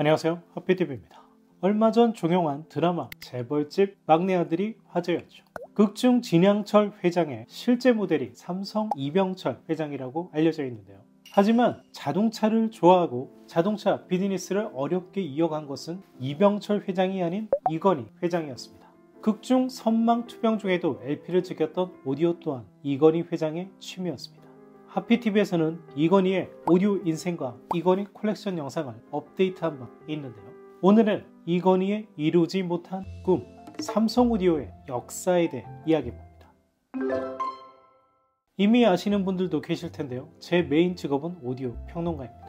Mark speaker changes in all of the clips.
Speaker 1: 안녕하세요, 하피TV입니다. 얼마 전 종영한 드라마 재벌집 막내 아들이 화제였죠. 극중 진양철 회장의 실제 모델이 삼성 이병철 회장이라고 알려져 있는데요. 하지만 자동차를 좋아하고 자동차 비즈니스를 어렵게 이어간 것은 이병철 회장이 아닌 이건희 회장이었습니다. 극중 선망투병 중에도 LP를 즐겼던 오디오 또한 이건희 회장의 취미였습니다. 하피TV에서는 이건희의 오디오 인생과 이건희 컬렉션 영상을 업데이트한 바 있는데요. 오늘은 이건희의 이루지 못한 꿈, 삼성 오디오의 역사에 대해 이야기해봅니다. 이미 아시는 분들도 계실 텐데요. 제 메인 직업은 오디오 평론가입니다.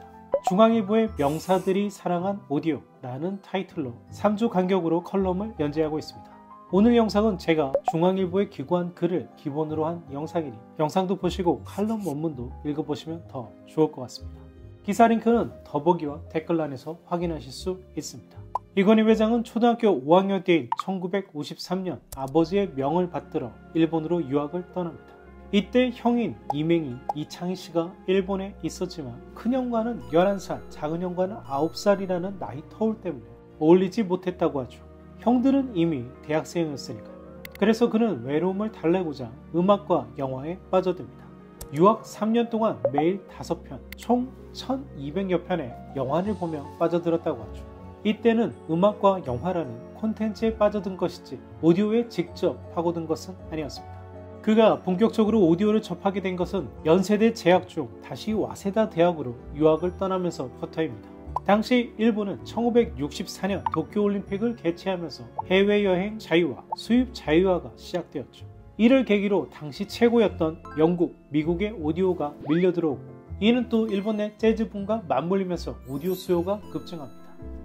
Speaker 1: 중앙일보의 명사들이 사랑한 오디오라는 타이틀로 3주 간격으로 컬럼을 연재하고 있습니다. 오늘 영상은 제가 중앙일보에 기고한 글을 기본으로 한 영상이니 영상도 보시고 칼럼 원문도 읽어보시면 더 좋을 것 같습니다. 기사 링크는 더보기와 댓글란에서 확인하실 수 있습니다. 이건희 회장은 초등학교 5학년 때인 1953년 아버지의 명을 받들어 일본으로 유학을 떠납니다. 이때 형인 이맹희, 이창희 씨가 일본에 있었지만 큰형과는 11살, 작은형과는 9살이라는 나이 터울 때문에 어울리지 못했다고 하죠. 형들은 이미 대학생이었으니까요. 그래서 그는 외로움을 달래고자 음악과 영화에 빠져듭니다. 유학 3년 동안 매일 5편, 총 1200여 편의 영화를 보며 빠져들었다고 하죠. 이때는 음악과 영화라는 콘텐츠에 빠져든 것이지 오디오에 직접 파고든 것은 아니었습니다. 그가 본격적으로 오디오를 접하게 된 것은 연세대 재학 중 다시 와세다 대학으로 유학을 떠나면서 부터입니다. 당시 일본은 1964년 도쿄올림픽을 개최하면서 해외여행 자유화, 수입 자유화가 시작되었죠. 이를 계기로 당시 최고였던 영국, 미국의 오디오가 밀려들어오고 이는 또 일본 내 재즈붐과 맞물리면서 오디오 수요가 급증합니다.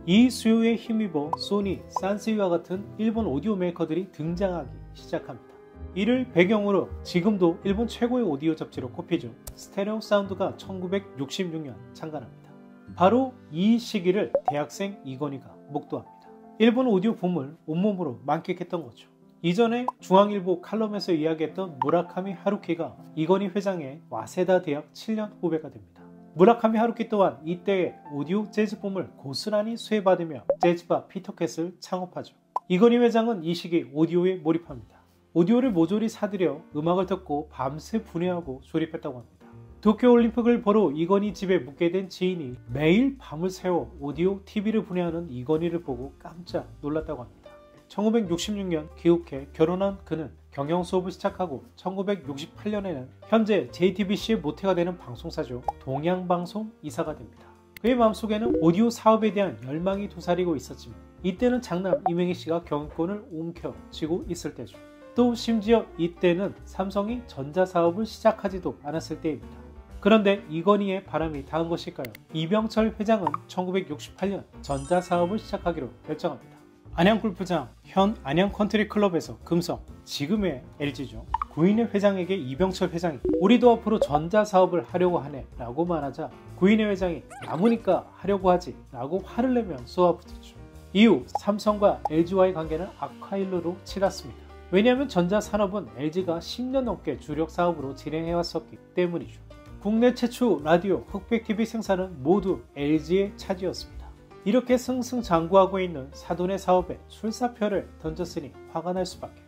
Speaker 1: 이 수요에 힘입어 소니, 산스이와 같은 일본 오디오 메이커들이 등장하기 시작합니다. 이를 배경으로 지금도 일본 최고의 오디오 잡지로 꼽히죠. 스테레오 사운드가 1966년 창간합니다. 바로 이 시기를 대학생 이건희가 목도합니다. 일본 오디오 붐을 온몸으로 만끽했던 거죠. 이전에 중앙일보 칼럼에서 이야기했던 무라카미 하루키가 이건희 회장의 와세다 대학 7년 후배가 됩니다. 무라카미 하루키 또한 이때의 오디오 재즈 붐을 고스란히 수혜받으며 재즈바 피터캣을 창업하죠. 이건희 회장은 이 시기 오디오에 몰입합니다. 오디오를 모조리 사들여 음악을 듣고 밤새 분해하고 조립했다고 합니다. 도쿄올림픽을 보러 이건희 집에 묵게 된 지인이 매일 밤을 새워 오디오 TV를 분해하는 이건희를 보고 깜짝 놀랐다고 합니다. 1966년 귀국해 결혼한 그는 경영 수업을 시작하고 1968년에는 현재 JTBC의 모태가 되는 방송사죠. 동양방송 이사가 됩니다. 그의 마음속에는 오디오 사업에 대한 열망이 도사리고 있었지만 이때는 장남 이맹희 씨가 경영권을 움켜쥐고 있을 때죠. 또 심지어 이때는 삼성이 전자사업을 시작하지도 않았을 때입니다. 그런데 이건희의 바람이 닿은 것일까요? 이병철 회장은 1968년 전자사업을 시작하기로 결정합니다. 안양골프장, 현 안양컨트리클럽에서 금성, 지금의 LG죠. 구인회 회장에게 이병철 회장이 우리도 앞으로 전자사업을 하려고 하네 라고 말하자 구인회 회장이 남으니까 하려고 하지 라고 화를 내며 쏘아붙였죠. 이후 삼성과 LG와의 관계는 악화일로로 치닫습니다. 왜냐하면 전자산업은 LG가 10년 넘게 주력 사업으로 진행해왔었기 때문이죠. 국내 최초 라디오, 흑백TV 생산은 모두 LG의 차지였습니다. 이렇게 승승장구하고 있는 사돈의 사업에 출사표를 던졌으니 화가 날 수밖에.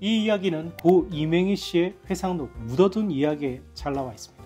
Speaker 1: 이 이야기는 고 이맹희 씨의 회상록 묻어둔 이야기에 잘 나와 있습니다.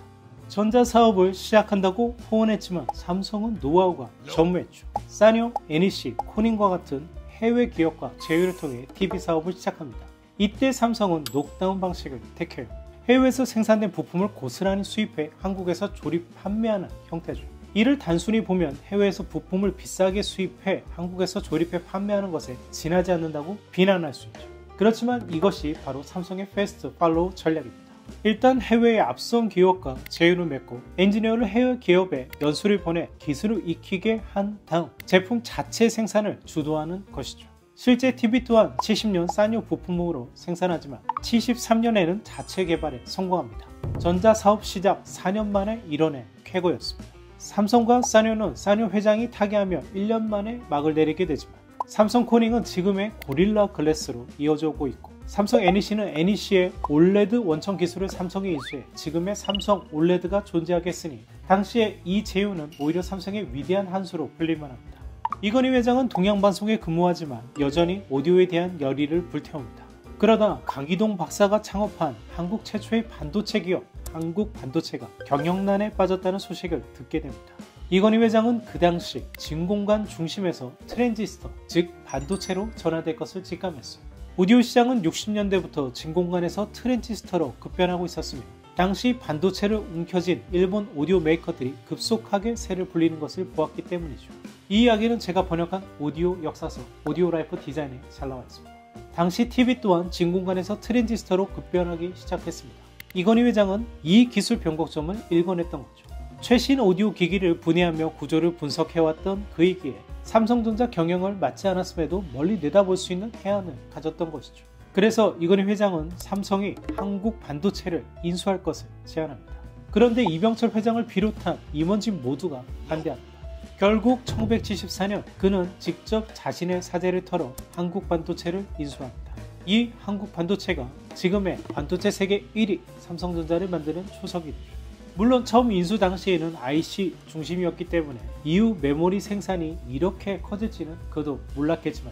Speaker 1: 전자사업을 시작한다고 호언했지만 삼성은 노하우가 전무했죠. 사뇨, NEC, 코닝과 같은 해외 기업과 제휴를 통해 TV 사업을 시작합니다. 이때 삼성은 녹다운 방식을 택해요. 해외에서 생산된 부품을 고스란히 수입해 한국에서 조립 판매하는 형태죠. 이를 단순히 보면 해외에서 부품을 비싸게 수입해 한국에서 조립해 판매하는 것에 지나지 않는다고 비난할 수 있죠. 그렇지만 이것이 바로 삼성의 패스트 팔로우 전략입니다. 일단 해외의 앞선 기업과 제휴를 맺고 엔지니어를 해외 기업에 연수를 보내 기술을 익히게 한 다음 제품 자체 생산을 주도하는 것이죠. 실제 TV 또한 70년 사뇨 부품으로 생산하지만 73년에는 자체 개발에 성공합니다. 전자사업 시작 4년 만에 이뤄낸 쾌거였습니다. 삼성과 사뇨는 사뇨 회장이 타계하며 1년 만에 막을 내리게 되지만 삼성 코닝은 지금의 고릴라 글래스로 이어져 오고 있고 삼성 NEC는 NEC의 올레드 원천 기술을 삼성에 인수해 지금의 삼성 올레드가 존재하게 했으니 당시에 이 제휴는 오히려 삼성의 위대한 한 수로 불릴만 합니다. 이건희 회장은 동양방송에 근무하지만 여전히 오디오에 대한 열의를 불태웁니다. 그러다 강기동 박사가 창업한 한국 최초의 반도체 기업 한국반도체가 경영난에 빠졌다는 소식을 듣게 됩니다. 이건희 회장은 그 당시 진공관 중심에서 트랜지스터, 즉 반도체로 전환될 것을 직감했어요. 오디오 시장은 60년대부터 진공관에서 트랜지스터로 급변하고 있었으며 당시 반도체를 움켜쥔 일본 오디오 메이커들이 급속하게 새를 불리는 것을 보았기 때문이죠. 이 이야기는 제가 번역한 오디오 역사서 오디오 라이프 디자인에 잘 나와 있습니다. 당시 TV 또한 진공관에서 트랜지스터로 급변하기 시작했습니다. 이건희 회장은 이 기술 변곡점을 일궈냈던 거죠. 최신 오디오 기기를 분해하며 구조를 분석해왔던 그이기에 삼성전자 경영을 맡지 않았음에도 멀리 내다볼 수 있는 해안을 가졌던 것이죠. 그래서 이건희 회장은 삼성이 한국 반도체를 인수할 것을 제안합니다. 그런데 이병철 회장을 비롯한 임원진 모두가 반대합니다. 결국 1974년 그는 직접 자신의 사재를 털어 한국 반도체를 인수합니다. 이 한국 반도체가 지금의 반도체 세계 1위 삼성전자를 만드는 초석이 되죠. 물론 처음 인수 당시에는 IC 중심이었기 때문에 이후 메모리 생산이 이렇게 커질지는 그도 몰랐겠지만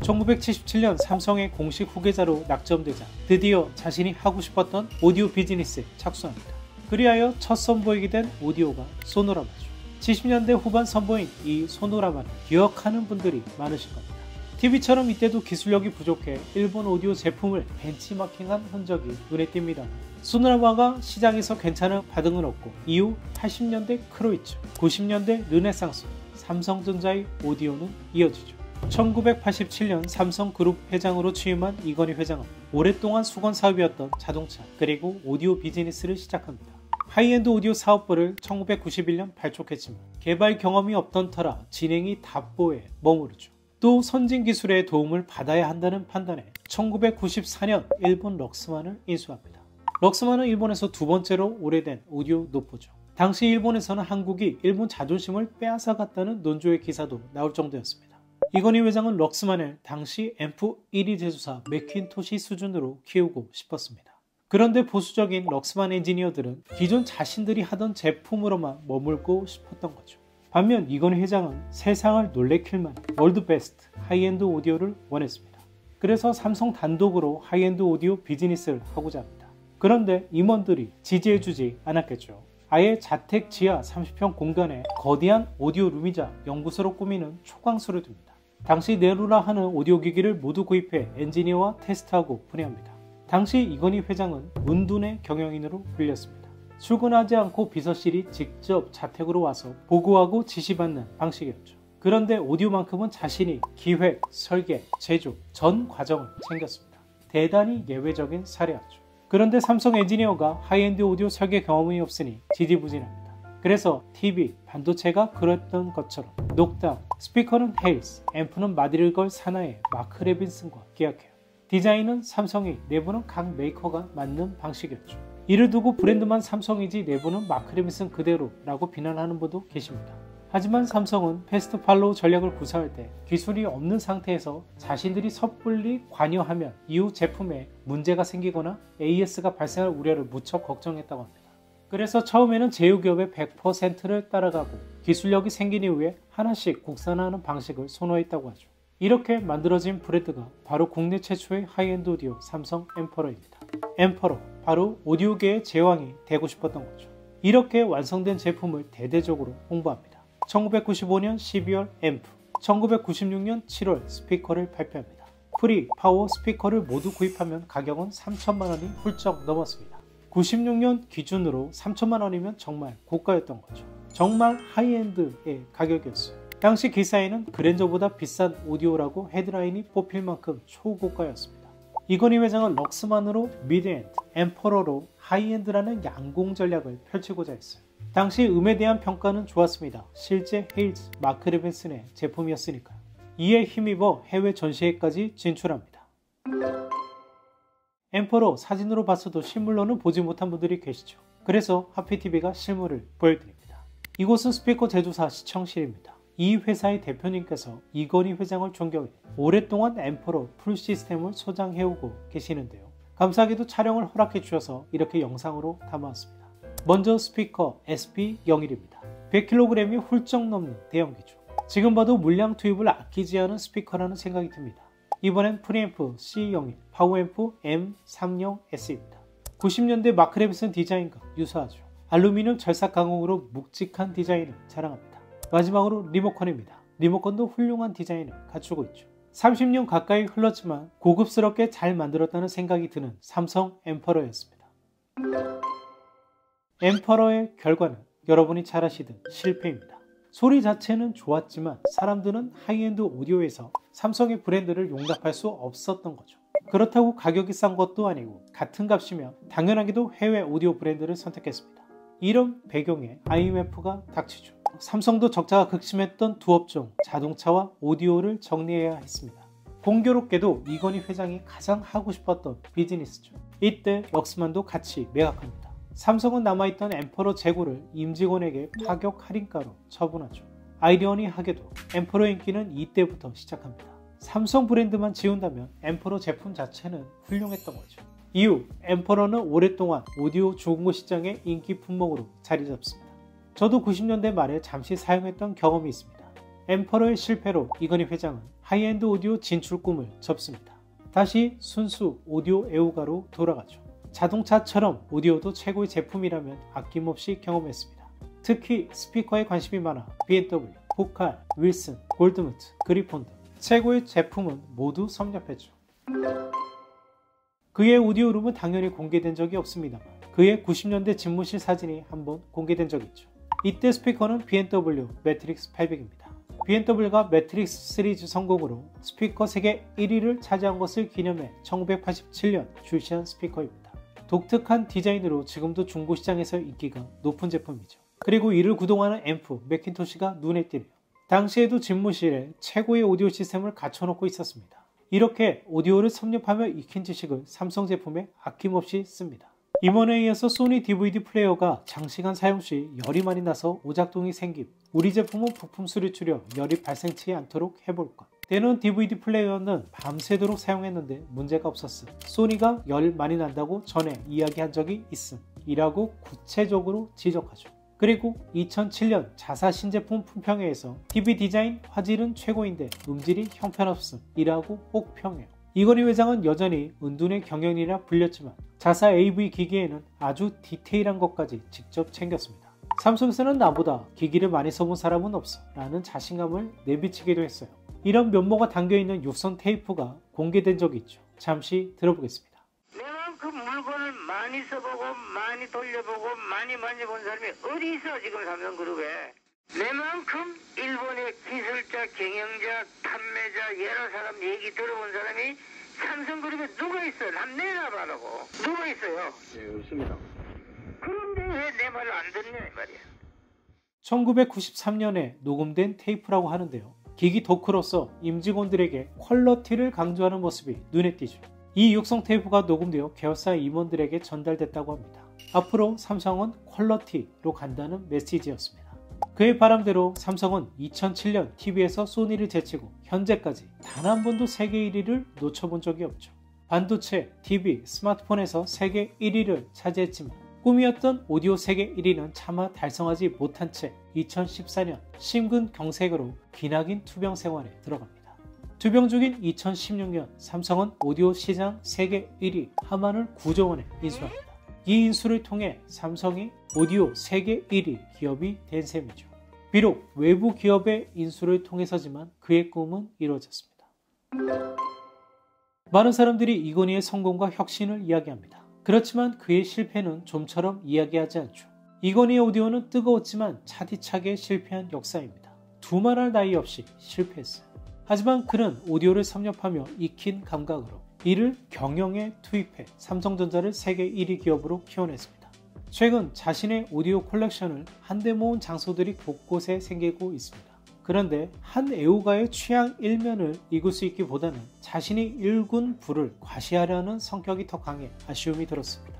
Speaker 1: 1977년 삼성의 공식 후계자로 낙점되자 드디어 자신이 하고 싶었던 오디오 비즈니스에 착수합니다. 그리하여 첫 선보이게 된 오디오가 소노라마죠. 70년대 후반 선보인 이 소노라마를 기억하는 분들이 많으실 겁니다. TV처럼 이때도 기술력이 부족해 일본 오디오 제품을 벤치마킹한 흔적이 눈에 띕니다. 소노라마가 시장에서 괜찮은 반응은 없고 이후 80년대 크로이츠, 90년대 르네상스, 삼성전자의 오디오는 이어지죠. 1987년 삼성그룹 회장으로 취임한 이건희 회장은 오랫동안 수건 사업이었던 자동차 그리고 오디오 비즈니스를 시작합니다. 하이엔드 오디오 사업부를 1991년 발족했지만 개발 경험이 없던 터라 진행이 답보에 머무르죠. 또 선진 기술의 도움을 받아야 한다는 판단에 1994년 일본 럭스만을 인수합니다. 럭스만은 일본에서 두 번째로 오래된 오디오 노포죠. 당시 일본에서는 한국이 일본 자존심을 빼앗아갔다는 논조의 기사도 나올 정도였습니다. 이건희 회장은 럭스만을 당시 앰프 1위 제조사 맥킨토시 수준으로 키우고 싶었습니다. 그런데 보수적인 럭스만 엔지니어들은 기존 자신들이 하던 제품으로만 머물고 싶었던 거죠. 반면 이건희 회장은 세상을 놀래킬 만한 월드 베스트 하이엔드 오디오를 원했습니다. 그래서 삼성 단독으로 하이엔드 오디오 비즈니스를 하고자 합니다. 그런데 임원들이 지지해주지 않았겠죠. 아예 자택 지하 30평 공간에 거대한 오디오 룸이자 연구소로 꾸미는 초강수를 둡니다. 당시 네루라 하는 오디오 기기를 모두 구입해 엔지니어와 테스트하고 분해합니다. 당시 이건희 회장은 문둔의 경영인으로 불렸습니다. 출근하지 않고 비서실이 직접 자택으로 와서 보고하고 지시받는 방식이었죠. 그런데 오디오만큼은 자신이 기획, 설계, 제조 전 과정을 챙겼습니다. 대단히 예외적인 사례였죠. 그런데 삼성 엔지니어가 하이엔드 오디오 설계 경험이 없으니 지지부진합니다. 그래서 TV, 반도체가 그랬던 것처럼 녹담, 스피커는 헤일스, 앰프는 마디를 걸 사나의 마크 레빈슨과 계약해요. 디자인은 삼성이, 내부는 각 메이커가 맞는 방식이었죠. 이를 두고 브랜드만 삼성이지 내부는 마크 레빈슨 그대로 라고 비난하는 분도 계십니다. 하지만 삼성은 패스트 팔로우 전략을 구사할 때 기술이 없는 상태에서 자신들이 섣불리 관여하면 이후 제품에 문제가 생기거나 AS가 발생할 우려를 무척 걱정했다고 합니다. 그래서 처음에는 제휴기업의 100%를 따라가고 기술력이 생긴 이후에 하나씩 국산화하는 방식을 선호했다고 하죠. 이렇게 만들어진 브랜드가 바로 국내 최초의 하이엔드 오디오 삼성 엠퍼러입니다. 엠퍼러, 바로 오디오계의 제왕이 되고 싶었던 거죠. 이렇게 완성된 제품을 대대적으로 홍보합니다. 1995년 12월 앰프, 1996년 7월 스피커를 발표합니다. 프리, 파워 스피커를 모두 구입하면 가격은 3천만 원이 훌쩍 넘었습니다. 96년 기준으로 3천만 원이면 정말 고가였던 거죠. 정말 하이엔드의 가격이었어요. 당시 기사에는 그랜저보다 비싼 오디오라고 헤드라인이 뽑힐 만큼 초고가였습니다. 이건희 회장은 럭스만으로 미드엔드, 엠퍼러로 하이엔드라는 양공 전략을 펼치고자 했어요. 당시 음에 대한 평가는 좋았습니다. 실제 헤일즈, 마크 레빈슨의 제품이었으니까요. 이에 힘입어 해외 전시회까지 진출합니다. 엠퍼러 사진으로 봤어도 실물로는 보지 못한 분들이 계시죠. 그래서 하피TV가 실물을 보여드립니다. 이곳은 스피커 제조사 시청실입니다. 이 회사의 대표님께서 이건희 회장을 존경해 오랫동안 엠퍼러 풀 시스템을 소장해오고 계시는데요. 감사하게도 촬영을 허락해 주셔서 이렇게 영상으로 담아왔습니다. 먼저 스피커 SP01입니다. 100kg이 훌쩍 넘는 대형기죠. 지금 봐도 물량 투입을 아끼지 않은 스피커라는 생각이 듭니다. 이번엔 프리앰프 C01, 파워앰프 M30S입니다. 90년대 마크 레비슨 디자인과 유사하죠. 알루미늄 절삭 강공으로 묵직한 디자인을 자랑합니다. 마지막으로 리모컨입니다. 리모컨도 훌륭한 디자인을 갖추고 있죠. 30년 가까이 흘렀지만 고급스럽게 잘 만들었다는 생각이 드는 삼성 엠퍼러였습니다. 엠퍼러의 결과는 여러분이 잘 아시듯 실패입니다. 소리 자체는 좋았지만 사람들은 하이엔드 오디오에서 삼성의 브랜드를 용납할 수 없었던 거죠. 그렇다고 가격이 싼 것도 아니고 같은 값이면 당연하게도 해외 오디오 브랜드를 선택했습니다. 이런 배경에 IMF가 닥치죠. 삼성도 적자가 극심했던 두 업종 자동차와 오디오를 정리해야 했습니다. 공교롭게도 이건희 회장이 가장 하고 싶었던 비즈니스죠. 이때 럭스만도 같이 매각합니다. 삼성은 남아있던 엠퍼러 재고를 임직원에게 파격 할인가로 처분하죠. 아이러니하게도 엠퍼러 인기는 이때부터 시작합니다. 삼성 브랜드만 지운다면 엠퍼러 제품 자체는 훌륭했던 거죠. 이후 엠퍼러는 오랫동안 오디오 중고 시장의 인기 품목으로 자리 잡습니다. 저도 90년대 말에 잠시 사용했던 경험이 있습니다. 엠퍼러의 실패로 이건희 회장은 하이엔드 오디오 진출 꿈을 접습니다. 다시 순수 오디오 애호가로 돌아가죠. 자동차처럼 오디오도 최고의 제품이라면 아낌없이 경험했습니다. 특히 스피커에 관심이 많아 BMW, 포칼, 윌슨, 골드무트, 그리폰 등 최고의 제품은 모두 섭렵했죠. 그의 오디오룸은 당연히 공개된 적이 없습니다만 그의 90년대 집무실 사진이 한번 공개된 적이 있죠. 이때 스피커는 BMW 매트릭스 800입니다. BMW가 매트릭스 시리즈 성공으로 스피커 세계 1위를 차지한 것을 기념해 1987년 출시한 스피커입니다. 독특한 디자인으로 지금도 중고시장에서 인기가 높은 제품이죠. 그리고 이를 구동하는 앰프 맥킨토시가 눈에 띄네요. 당시에도 집무실에 최고의 오디오 시스템을 갖춰놓고 있었습니다. 이렇게 오디오를 섭렵하며 익힌 지식을 삼성 제품에 아낌없이 씁니다. 임원에 이어서 소니 DVD 플레이어가 장시간 사용 시 열이 많이 나서 오작동이 생김. 우리 제품은 부품 수리 줄여 열이 발생치 않도록 해볼까. 때는 DVD 플레이어는 밤새도록 사용했는데 문제가 없었음. 소니가 열 많이 난다고 전에 이야기한 적이 있음. 이라고 구체적으로 지적하죠. 그리고 2007년 자사 신제품 품평회에서 TV 디자인 화질은 최고인데 음질이 형편없음 이라고 혹평해요. 이건희 회장은 여전히 은둔의 경영이라 불렸지만 자사 AV 기기에는 아주 디테일한 것까지 직접 챙겼습니다. 삼성에서는 나보다 기기를 많이 써본 사람은 없어 라는 자신감을 내비치기도 했어요. 이런 면모가 담겨있는 육성 테이프가 공개된 적이 있죠. 잠시 들어보겠습니다.
Speaker 2: 내만큼 물건을 많이 써보고 많이 돌려보고 많이 만져본 사람이 어디 있어 지금 삼성그룹에. 내만큼 일본의 기술자, 경영자, 판매자 여러 사람 얘기 들어본 사람이 삼성그룹에 누가 있어? 남 내놔봐라고. 누가 있어요?
Speaker 3: 네, 없습니다.
Speaker 2: 그런데 왜 내 말을 안 듣냐 이 말이야.
Speaker 1: 1993년에 녹음된 테이프라고 하는데요. 기기 덕후로서 임직원들에게 퀄러티를 강조하는 모습이 눈에 띄죠. 이 육성 테이프가 녹음되어 계열사 임원들에게 전달됐다고 합니다. 앞으로 삼성은 퀄러티로 간다는 메시지였습니다. 그의 바람대로 삼성은 2007년 TV에서 소니를 제치고 현재까지 단 한 번도 세계 1위를 놓쳐본 적이 없죠. 반도체, TV, 스마트폰에서 세계 1위를 차지했지만 꿈이었던 오디오 세계 1위는 차마 달성하지 못한 채 2014년 심근경색으로 기나긴 투병 생활에 들어갑니다. 투병 중인 2016년 삼성은 오디오 시장 세계 1위 하만을 9조 원에 인수합니다. 이 인수를 통해 삼성이 오디오 세계 1위 기업이 된 셈이죠. 비록 외부 기업의 인수를 통해서지만 그의 꿈은 이루어졌습니다. 많은 사람들이 이건희의 성공과 혁신을 이야기합니다. 그렇지만 그의 실패는 좀처럼 이야기하지 않죠. 이건희의 오디오는 뜨거웠지만 차디차게 실패한 역사입니다. 두말할 나위 없이 실패했어요. 하지만 그는 오디오를 섭렵하며 익힌 감각으로 이를 경영에 투입해 삼성전자를 세계 1위 기업으로 키워냈습니다. 최근 자신의 오디오 컬렉션을 한데 모은 장소들이 곳곳에 생기고 있습니다. 그런데 한 애호가의 취향 일면을 읽을 수 있기보다는 자신이 일군 부를 과시하려는 성격이 더 강해 아쉬움이 들었습니다.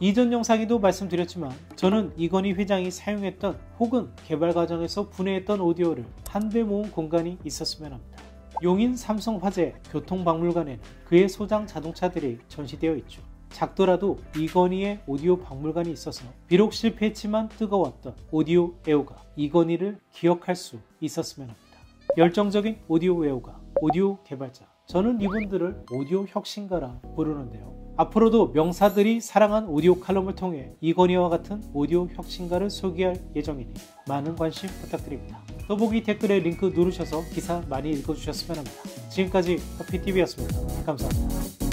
Speaker 1: 이전 영상에도 말씀드렸지만 저는 이건희 회장이 사용했던 혹은 개발 과정에서 분해했던 오디오를 한데 모은 공간이 있었으면 합니다. 용인 삼성화재 교통박물관에는 그의 소장 자동차들이 전시되어 있죠. 작더라도 이건희의 오디오 박물관이 있어서 비록 실패했지만 뜨거웠던 오디오 애호가 이건희를 기억할 수 있었으면 합니다. 열정적인 오디오 애호가, 오디오 개발자. 저는 이분들을 오디오 혁신가라 부르는데요. 앞으로도 명사들이 사랑한 오디오 칼럼을 통해 이건희와 같은 오디오 혁신가를 소개할 예정이니 많은 관심 부탁드립니다. 더보기 댓글에 링크 누르셔서 기사 많이 읽어주셨으면 합니다. 지금까지 커피TV였습니다. 감사합니다.